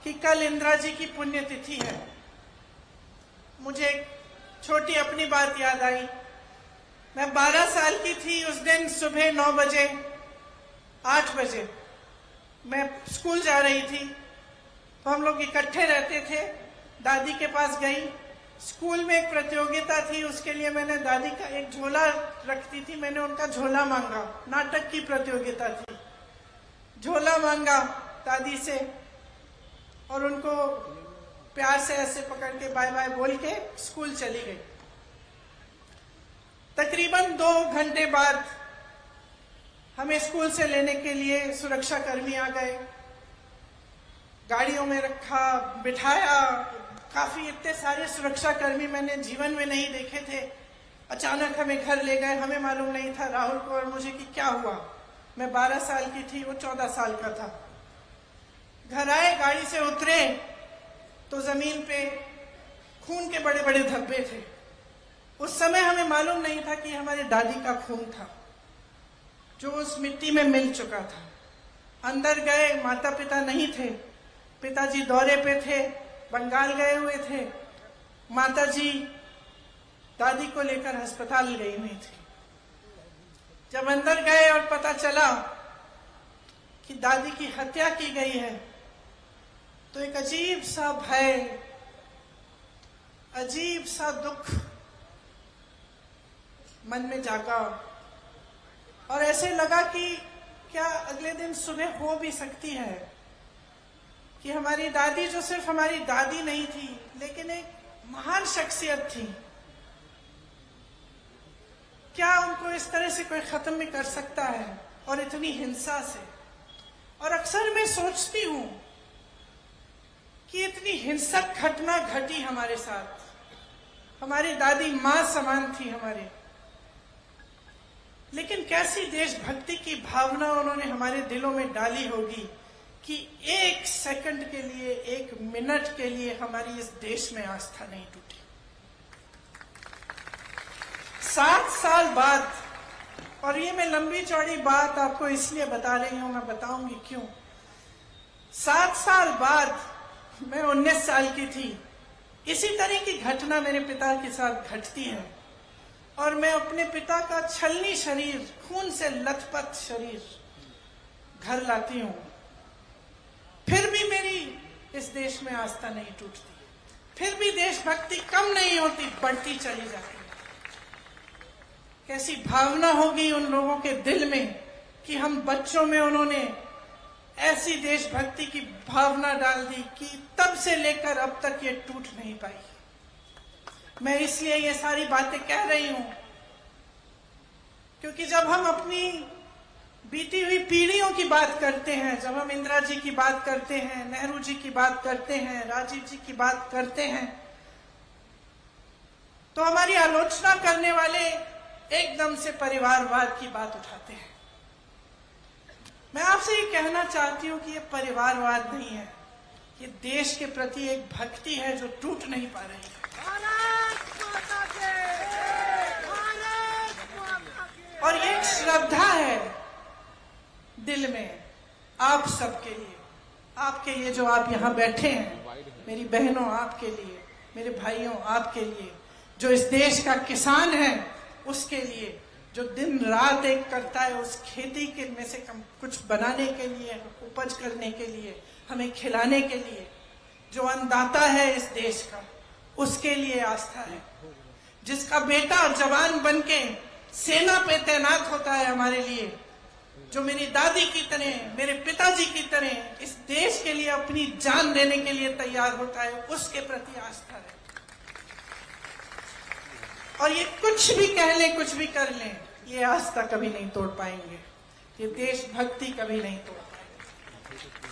कि कल इंदिरा जी की पुण्यतिथि है। मुझे एक छोटी अपनी बात याद आई। मैं 12 साल की थी। उस दिन सुबह 9 बजे 8 बजे मैं स्कूल जा रही थी, तो हम लोग इकट्ठे रहते थे। दादी के पास गई। स्कूल में एक प्रतियोगिता थी, उसके लिए मैंने दादी का एक झोला रखती थी, मैंने उनका झोला मांगा। नाटक की प्रतियोगिता थी। झोला मांगा दादी से और उनको प्यार से ऐसे पकड़ के बाय बाय बोल के स्कूल चली गई। तकरीबन 2 घंटे बाद हमें स्कूल से लेने के लिए सुरक्षा कर्मी आ गए। गाड़ियों में रखा, बिठाया। काफी इतने सारे सुरक्षा कर्मी मैंने जीवन में नहीं देखे थे। अचानक हमें घर ले गए। हमें मालूम नहीं था, राहुल को और मुझे, कि क्या हुआ। मैं 12 साल की थी, वो 14 साल का था। घर आए, गाड़ी से उतरे तो जमीन पे खून के बड़े बड़े धब्बे थे। उस समय हमें मालूम नहीं था कि हमारे दादी का खून था, जो उस मिट्टी में मिल चुका था। अंदर गए, माता पिता नहीं थे। पिताजी दौरे पे थे, बंगाल गए हुए थे। माताजी दादी को लेकर अस्पताल गई हुई थी। जब अंदर गए और पता चला कि दादी की हत्या की गई है, तो एक अजीब सा भय, अजीब सा दुख मन में जागा और ऐसे लगा कि क्या अगले दिन सुबह हो भी सकती है कि हमारी दादी, जो सिर्फ हमारी दादी नहीं थी लेकिन एक महान शख्सियत थी, क्या उनको इस तरह से कोई खत्म भी कर सकता है, और इतनी हिंसा से। और अक्सर मैं सोचती हूं कि इतनी हिंसक घटना घटी हमारे साथ। हमारी दादी मां समान थी हमारे, लेकिन कैसी देशभक्ति की भावना उन्होंने हमारे दिलों में डाली होगी कि 1 सेकंड के लिए, 1 मिनट के लिए हमारी इस देश में आस्था नहीं टूटी। 7 साल बाद, और ये मैं लंबी चौड़ी बात आपको इसलिए बता रही हूं, मैं बताऊंगी क्यों। 7 साल बाद मैं 19 साल की थी। इसी तरह की घटना मेरे पिता के साथ घटती है और मैं अपने पिता का छलनी शरीर, खून से लथपथ शरीर घर लाती हूं। फिर भी मेरी इस देश में आस्था नहीं टूटती, फिर भी देशभक्ति कम नहीं होती, बढ़ती चली जाती। कैसी भावना होगी उन लोगों के दिल में कि हम बच्चों में उन्होंने ऐसी देशभक्ति की भावना डाल दी कि तब से लेकर अब तक ये टूट नहीं पाई। मैं इसलिए ये सारी बातें कह रही हूं क्योंकि जब हम अपनी बीती हुई पीढ़ियों की बात करते हैं, जब हम इंदिरा जी की बात करते हैं, नेहरू जी की बात करते हैं, राजीव जी की बात करते हैं, तो हमारी आलोचना करने वाले एकदम से परिवारवाद की बात उठाते हैं। मैं आपसे ये कहना चाहती हूं कि ये परिवारवाद नहीं है, ये देश के प्रति एक भक्ति है जो टूट नहीं पा रही है। और ये एक श्रद्धा है दिल में आप सबके लिए, आपके लिए जो आप यहाँ बैठे हैं, मेरी बहनों आपके लिए, मेरे भाइयों आपके लिए, जो इस देश का किसान है उसके लिए, जो दिन रात एक करता है उस खेती के में से कुछ बनाने के लिए, उपज करने के लिए, हमें खिलाने के लिए, जो अन्नदाता है इस देश का, उसके लिए आस्था है। जिसका बेटा जवान बनके सेना पे तैनात होता है हमारे लिए, जो मेरी दादी की तरह, मेरे पिताजी की तरह इस देश के लिए अपनी जान देने के लिए तैयार होता है, उसके प्रति आस्था है। और ये कुछ भी कह लें, कुछ भी कर लें, ये आस्था कभी नहीं तोड़ पाएंगे, ये देशभक्ति कभी नहीं तोड़ पाएंगे।